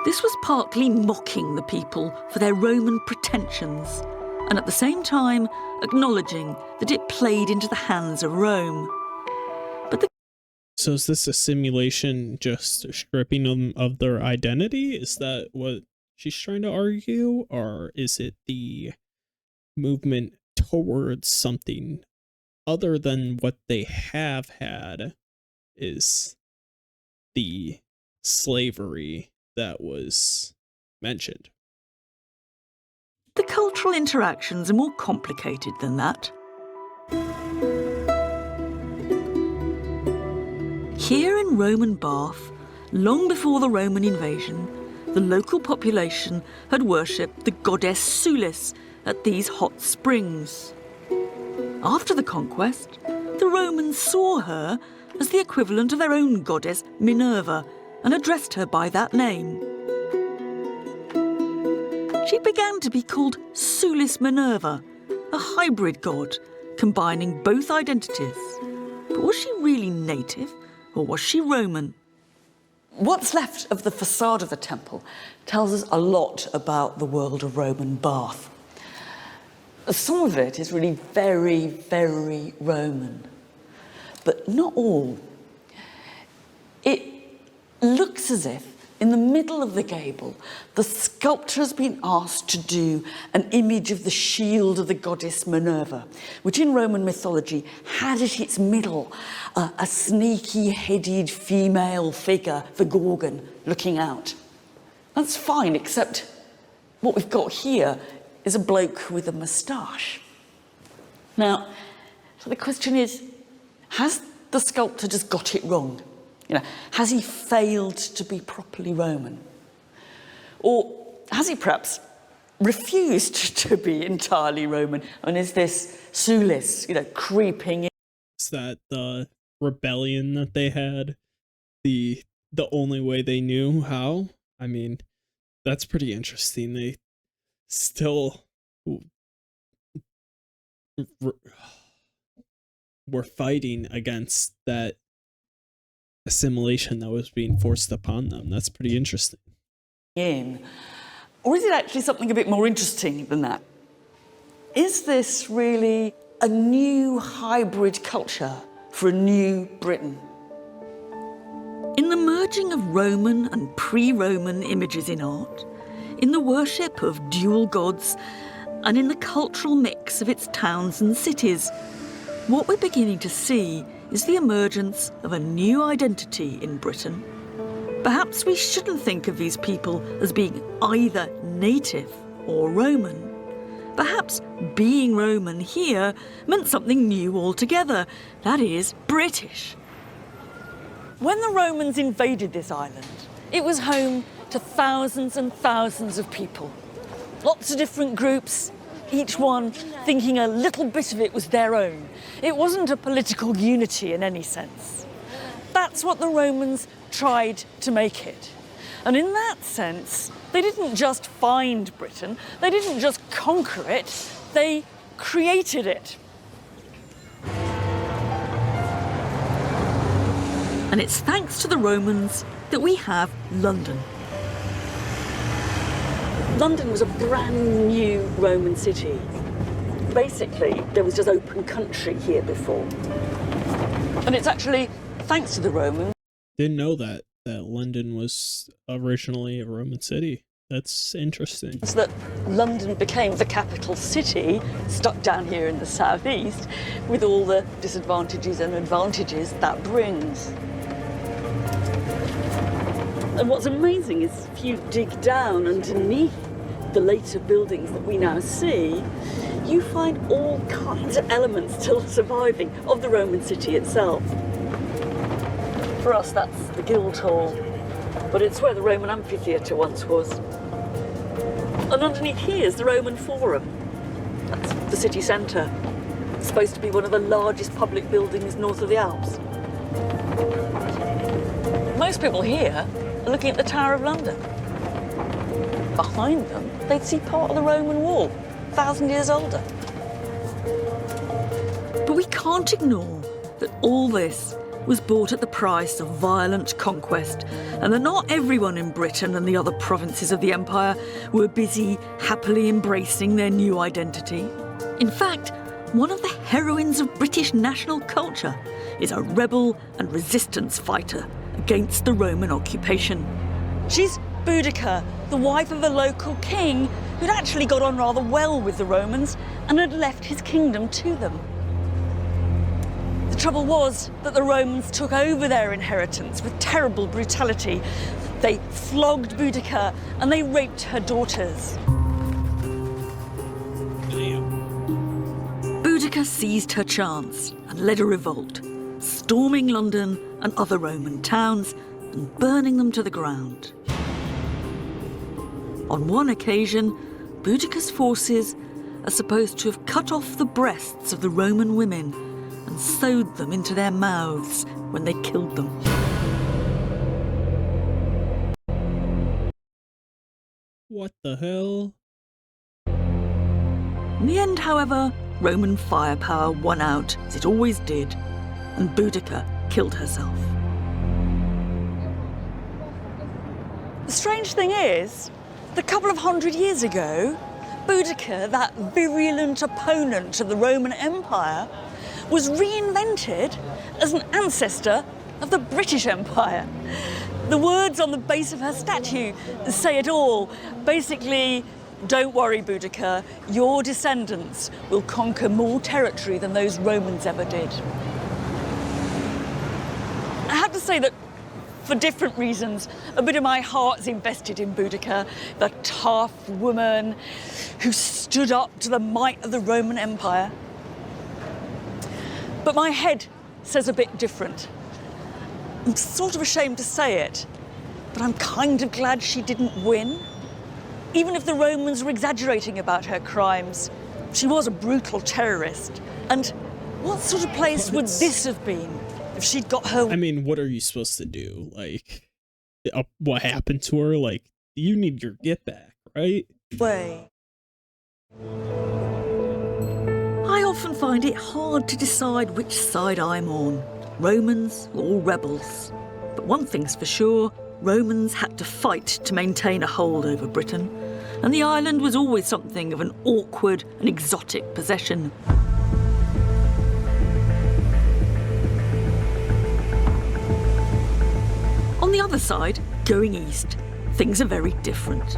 This was partly mocking the people for their Roman pretensions, and at the same time acknowledging that it played into the hands of Rome. So is this a simulation just stripping them of their identity? Is that what she's trying to argue? Or is it the movement towards something other than what they have had, is the slavery that was mentioned? The cultural interactions are more complicated than that. Here in Roman Bath, long before the Roman invasion, the local population had worshipped the goddess Sulis at these hot springs. After the conquest, the Romans saw her as the equivalent of their own goddess Minerva and addressed her by that name. She began to be called Sulis Minerva, a hybrid god combining both identities. But was she really native, or was she Roman? What's left of the facade of the temple tells us a lot about the world of Roman Bath. Some of it is really very, very Roman, but not all. It looks as if, in the middle of the gable, the sculptor has been asked to do an image of the shield of the goddess Minerva, which in Roman mythology had at its middle a sneaky-headed female figure, the Gorgon, looking out. That's fine, except what we've got here is a bloke with a moustache. Now, So the question is, has the sculptor just got it wrong? Has he failed to be properly Roman? Or has he perhaps refused to be entirely Roman? And is this Sulis, creeping in? Is that the rebellion that they had? The only way they knew how? I mean, that's pretty interesting. They still were fighting against that assimilation that was being forced upon them. That's pretty interesting. Or is it actually something a bit more interesting than that? Is this really a new hybrid culture for a new Britain? In the merging of Roman and pre-Roman images in art, in the worship of dual gods, and in the cultural mix of its towns and cities, what we're beginning to see is the emergence of a new identity in Britain. Perhaps we shouldn't think of these people as being either native or Roman. Perhaps being Roman here meant something new altogether, that is, British. When the Romans invaded this island, it was home to thousands and thousands of people. Lots of different groups, each one thinking a little bit of it was their own. It wasn't a political unity in any sense. That's what the Romans tried to make it. And in that sense, they didn't just find Britain, they didn't just conquer it, they created it. And it's thanks to the Romans that we have London. London was a brand new Roman city. Basically, there was just open country here before. And it's actually thanks to the Romans. Didn't know that London was originally a Roman city. That's interesting. So that London became the capital city, stuck down here in the southeast, with all the disadvantages and advantages that brings. And what's amazing is if you dig down underneath the later buildings that we now see, you find all kinds of elements still surviving of the Roman city itself. For us, that's the Guildhall, but it's where the Roman amphitheatre once was. And underneath here is the Roman Forum. That's the city centre. It's supposed to be one of the largest public buildings north of the Alps. Most people here are looking at the Tower of London. Behind them, they'd see part of the Roman wall, 1,000 years older. But we can't ignore that all this was bought at the price of violent conquest, and that not everyone in Britain and the other provinces of the empire were busy happily embracing their new identity. In fact, one of the heroines of British national culture is a rebel and resistance fighter against the Roman occupation. She's Boudica, the wife of a local king who'd actually got on rather well with the Romans and had left his kingdom to them. The trouble was that the Romans took over their inheritance with terrible brutality. They flogged Boudica and they raped her daughters. Boudica seized her chance and led a revolt, storming London and other Roman towns and burning them to the ground. On one occasion, Boudica's forces are supposed to have cut off the breasts of the Roman women and sewed them into their mouths when they killed them. What the hell? In the end, however, Roman firepower won out, as it always did, and Boudica killed herself. The strange thing is, a couple of hundred years ago, Boudica, that virulent opponent of the Roman Empire, was reinvented as an ancestor of the British Empire. The words on the base of her statue say it all. Basically, don't worry, Boudica, your descendants will conquer more territory than those Romans ever did. I have to say that, for different reasons, a bit of my heart's invested in Boudica, the tough woman who stood up to the might of the Roman Empire. But my head says a bit different. I'm sort of ashamed to say it, but I'm kind of glad she didn't win. Even if the Romans were exaggerating about her crimes, she was a brutal terrorist. And what sort of place would this have been if she'd got her... I mean, what are you supposed to do? Like, what happened to her? Like, you need your get back, right? way? I often find it hard to decide which side I'm on, Romans or rebels. But one thing's for sure, Romans had to fight to maintain a hold over Britain, and the island was always something of an awkward and exotic possession. On the other side, going east, things are very different.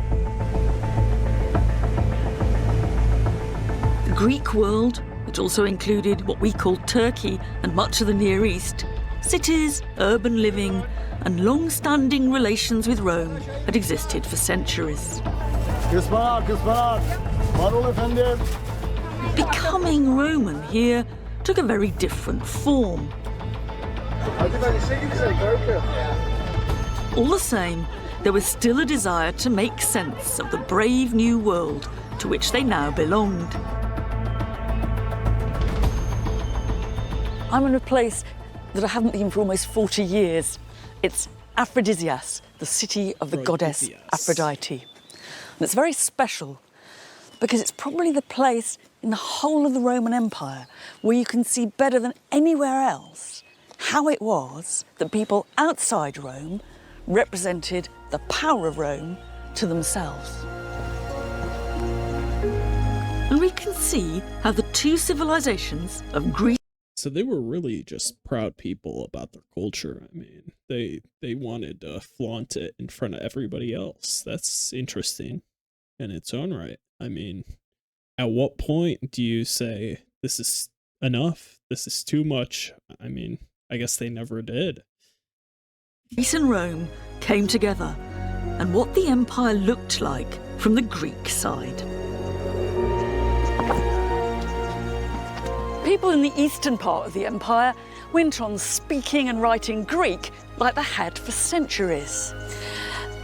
The Greek world, which also included what we call Turkey and much of the Near East, cities, urban living, and long-standing relations with Rome had existed for centuries. Becoming Roman here took a very different form. All the same, there was still a desire to make sense of the brave new world to which they now belonged. I'm in a place that I haven't been for almost 40 years. It's Aphrodisias, the city of the goddess Aphrodite. And it's very special because it's probably the place in the whole of the Roman Empire where you can see better than anywhere else how it was that people outside Rome represented the power of Rome to themselves. And we can see how the two civilizations of Greece... So they were really just proud people about their culture. I mean, they wanted to flaunt it in front of everybody else. That's interesting in its own right. I mean, at what point do you say, this is enough? This is too much? I mean, I guess they never did. Greece and Rome came together, and what the empire looked like from the Greek side. People in the eastern part of the empire went on speaking and writing Greek like they had for centuries.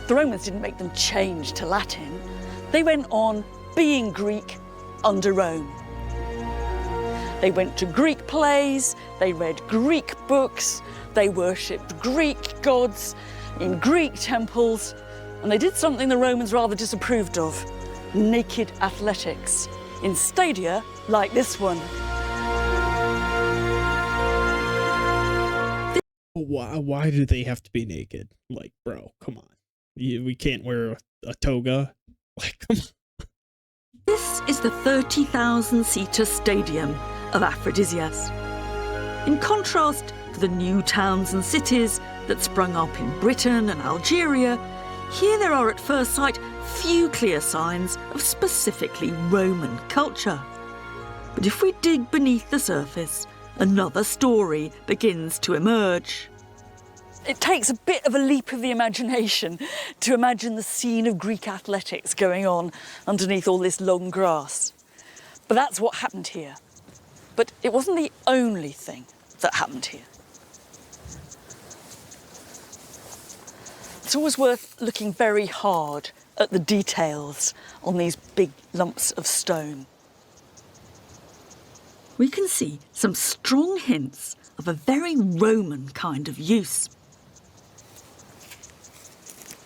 The Romans didn't make them change to Latin. They went on being Greek under Rome. They went to Greek plays, they read Greek books, they worshipped Greek gods in Greek temples, and they did something the Romans rather disapproved of: naked athletics in stadia like this one. Why do they have to be naked? Like, bro, come on. We can't wear a toga. Like, come on. This is the 30,000-seater stadium of Aphrodisias. In contrast to the new towns and cities that sprung up in Britain and Algeria, here there are at first sight few clear signs of specifically Roman culture. But if we dig beneath the surface, another story begins to emerge. It takes a bit of a leap of the imagination to imagine the scene of Greek athletics going on underneath all this long grass. But that's what happened here. But it wasn't the only thing that happened here. It's always worth looking very hard at the details on these big lumps of stone. We can see some strong hints of a very Roman kind of use.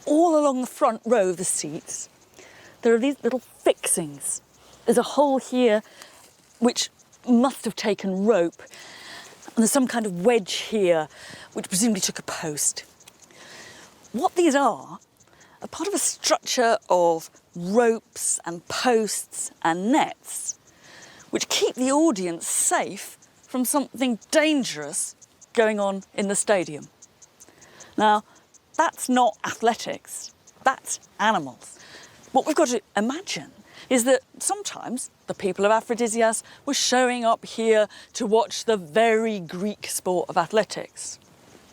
All along the front row of the seats, there are these little fixings. There's a hole here which must have taken rope, and there's some kind of wedge here which presumably took a post. What these are part of a structure of ropes and posts and nets which keep the audience safe from something dangerous going on in the stadium. Now, that's not athletics, that's animals. What we've got to imagine is that sometimes the people of Aphrodisias were showing up here to watch the very Greek sport of athletics.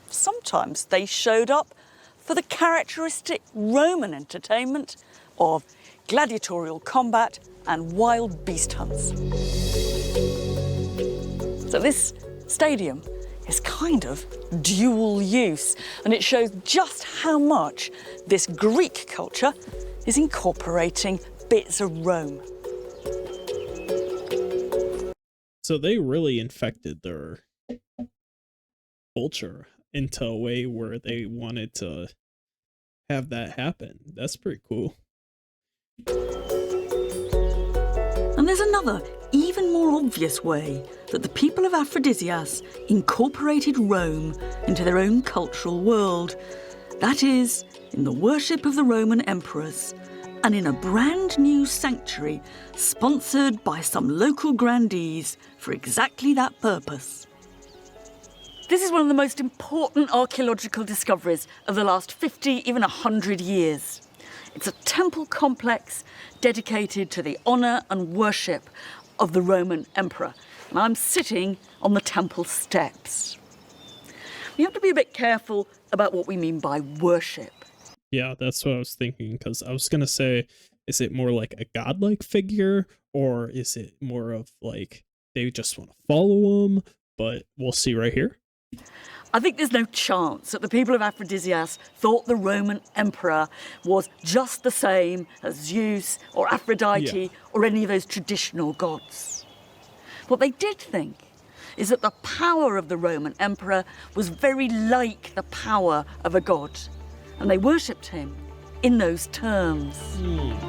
Sometimes they showed up for the characteristic Roman entertainment of gladiatorial combat and wild beast hunts. So this stadium is kind of dual use, and it shows just how much this Greek culture is incorporating bits of Rome. So they really infected their culture into a way where they wanted to have that happen. That's pretty cool. And there's another, even more obvious way that the people of Aphrodisias incorporated Rome into their own cultural world. That is, in the worship of the Roman emperors, and in a brand new sanctuary sponsored by some local grandees for exactly that purpose. This is one of the most important archaeological discoveries of the last 50, even 100 years. It's a temple complex dedicated to the honour and worship of the Roman emperor. And I'm sitting on the temple steps. We have to be a bit careful about what we mean by worship. Yeah, that's what I was thinking, because I was going to say, is it more like a godlike figure, or is it more of like they just want to follow him? But we'll see right here. I think there's no chance that the people of Aphrodisias thought the Roman emperor was just the same as Zeus or Aphrodite or any of those traditional gods. What they did think is that the power of the Roman emperor was very like the power of a god, and they worshipped him in those terms.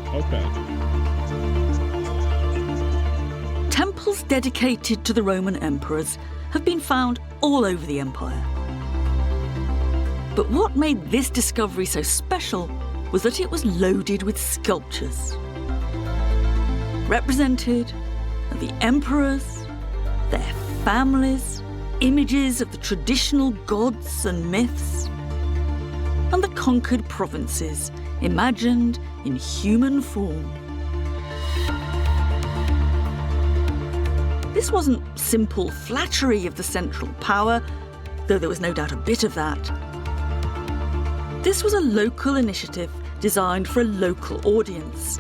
Okay. Temples dedicated to the Roman emperors have been found all over the empire. But what made this discovery so special was that it was loaded with sculptures. Represented are the emperors, their families, images of the traditional gods and myths, and the conquered provinces imagined in human form. This wasn't simple flattery of the central power, though there was no doubt a bit of that. This was a local initiative designed for a local audience,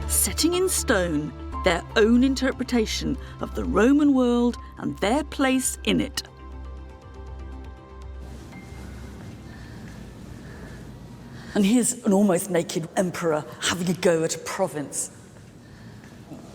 setting in stone their own interpretation of the Roman world and their place in it. And here's an almost naked emperor having a go at a province.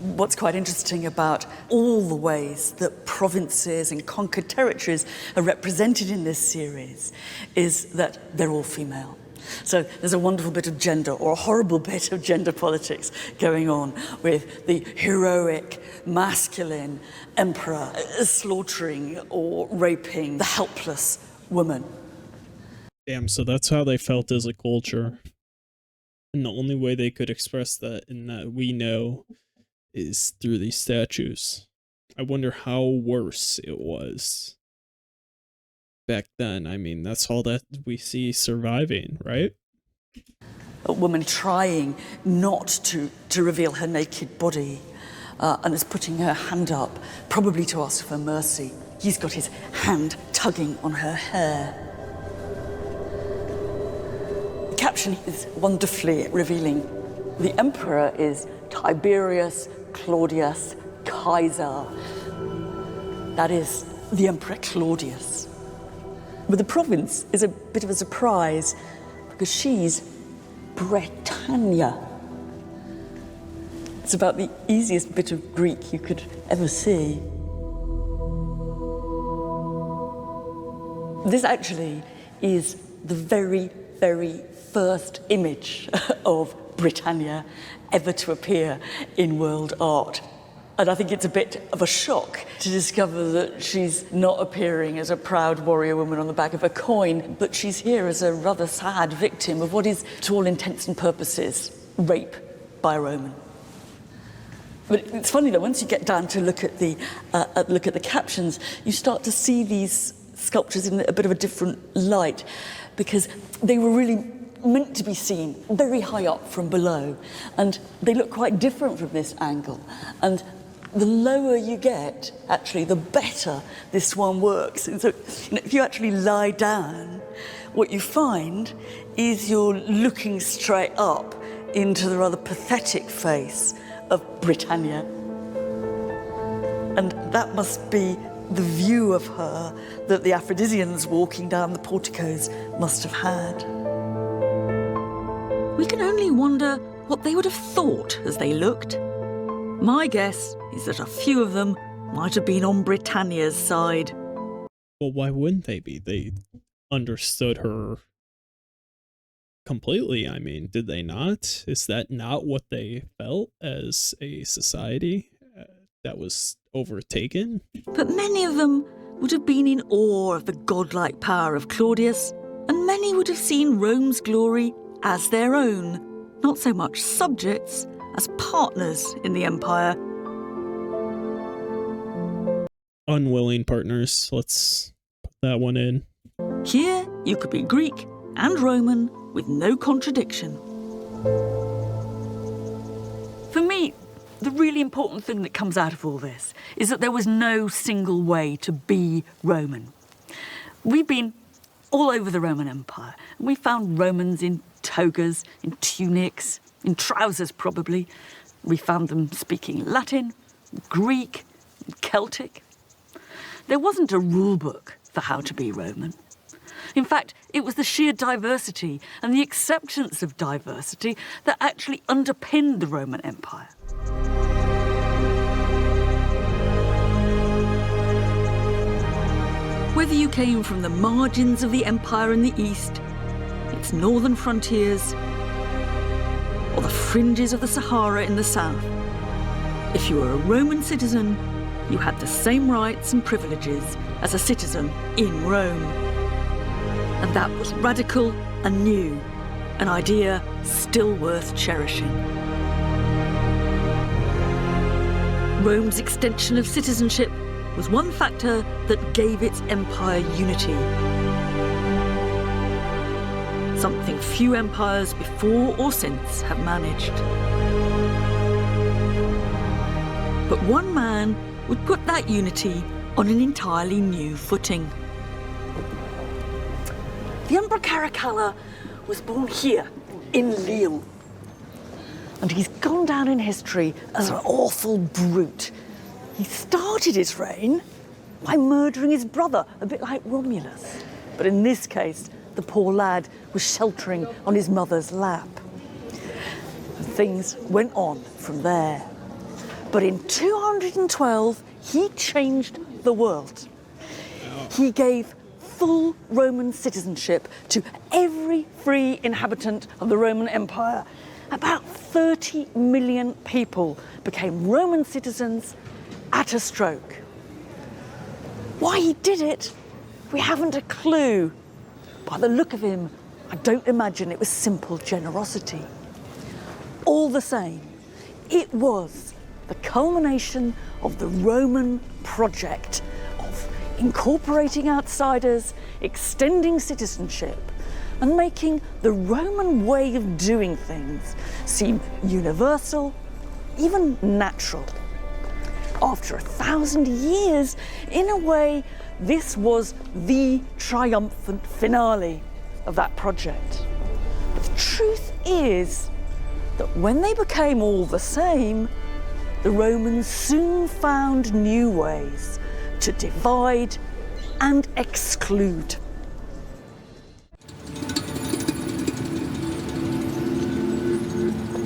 What's quite interesting about all the ways that provinces and conquered territories are represented in this series is that they're all female. So there's a wonderful bit of gender, or a horrible bit of gender politics going on with the heroic, masculine emperor slaughtering or raping the helpless woman. Damn, so that's how they felt as a culture. And the only way they could express that, and that we know, is through these statues. I wonder how worse it was back then. I mean, that's all that we see surviving, right? A woman trying not to reveal her naked body and is putting her hand up, probably to ask for mercy. He's got his hand tugging on her hair. The caption is wonderfully revealing. The emperor is Tiberius Claudius Caesar. That is the Emperor Claudius. But the province is a bit of a surprise because she's Britannia. It's about the easiest bit of Greek you could ever see. This actually is the very, very first image of Britannia ever to appear in world art. And I think it's a bit of a shock to discover that she's not appearing as a proud warrior woman on the back of a coin, but she's here as a rather sad victim of what is, to all intents and purposes, rape by a Roman. But it's funny that once you get down to look at the captions, you start to see these sculptures in a bit of a different light, because they were really meant to be seen very high up from below, and they look quite different from this angle. And the lower you get, actually, the better this one works. And so, if you actually lie down, what you find is you're looking straight up into the rather pathetic face of Britannia. And that must be the view of her that the Aphrodisians walking down the porticos must have had. We can only wonder what they would have thought as they looked. My guess is that a few of them might have been on Britannia's side. Well, why wouldn't they be? They understood her completely. I mean, did they not? Is that not what they felt as a society that was overtaken? But many of them would have been in awe of the godlike power of Claudius, and many would have seen Rome's glory as their own, not so much subjects as partners in the empire. Unwilling partners. Let's put that one in. Here you could be Greek and Roman with no contradiction. For me, the really important thing that comes out of all this is that there was no single way to be Roman. We've been all over the Roman Empire, and we found Romans in togas, in tunics, in trousers probably. We found them speaking Latin, Greek, Celtic. There wasn't a rule book for how to be Roman. In fact, it was the sheer diversity and the acceptance of diversity that actually underpinned the Roman Empire. Whether you came from the margins of the empire in the east, its northern frontiers, or the fringes of the Sahara in the south, if you were a Roman citizen, you had the same rights and privileges as a citizen in Rome. And that was radical and new, an idea still worth cherishing. Rome's extension of citizenship was one factor that gave its empire unity. Something few empires before or since have managed. But one man would put that unity on an entirely new footing. The Emperor Caracalla was born here, in Lyon. And he's gone down in history as an awful brute. He started his reign by murdering his brother, a bit like Romulus. But in this case, the poor lad was sheltering on his mother's lap. And things went on from there. But in 212, he changed the world. He gave full Roman citizenship to every free inhabitant of the Roman Empire. About 30 million people became Roman citizens at a stroke. Why he did it, we haven't a clue. By the look of him, I don't imagine it was simple generosity. All the same, it was the culmination of the Roman project of incorporating outsiders, extending citizenship, and making the Roman way of doing things seem universal, even natural. After 1,000 years, in a way, this was the triumphant finale of that project. But the truth is that when they became all the same, the Romans soon found new ways to divide and exclude.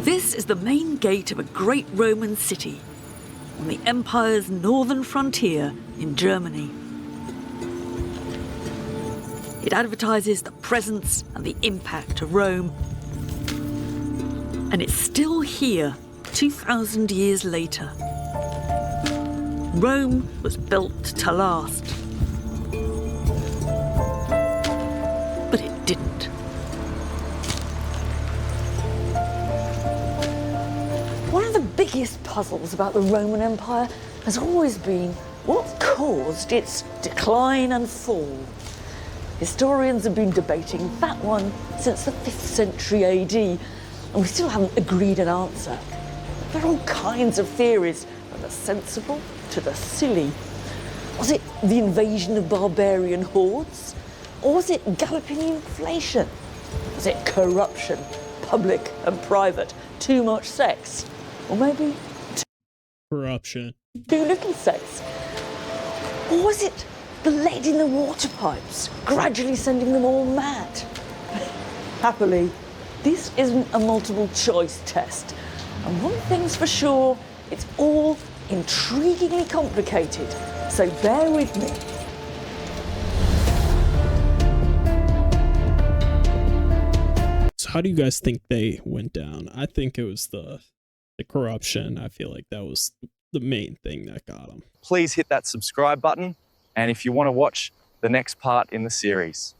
This is the main gate of a great Roman city on the empire's northern frontier in Germany. It advertises the presence and the impact of Rome. And it's still here 2,000 years later. Rome was built to last. But it didn't. One of the biggest puzzles about the Roman Empire has always been what caused its decline and fall. Historians have been debating that one since the 5th century AD, and we still haven't agreed an answer. There are all kinds of theories, from the sensible to the silly. Was it the invasion of barbarian hordes? Or was it galloping inflation? Was it corruption, public and private, too much sex? Or maybe corruption, too little sex? Or was it the lead in the water pipes gradually sending them all mad? Happily, this isn't a multiple choice test. And one thing's for sure, it's all intriguingly complicated. So bear with me. So how do you guys think they went down? I think it was the corruption. I feel like that was the main thing that got them. Please hit that subscribe button, and if you want to watch the next part in the series.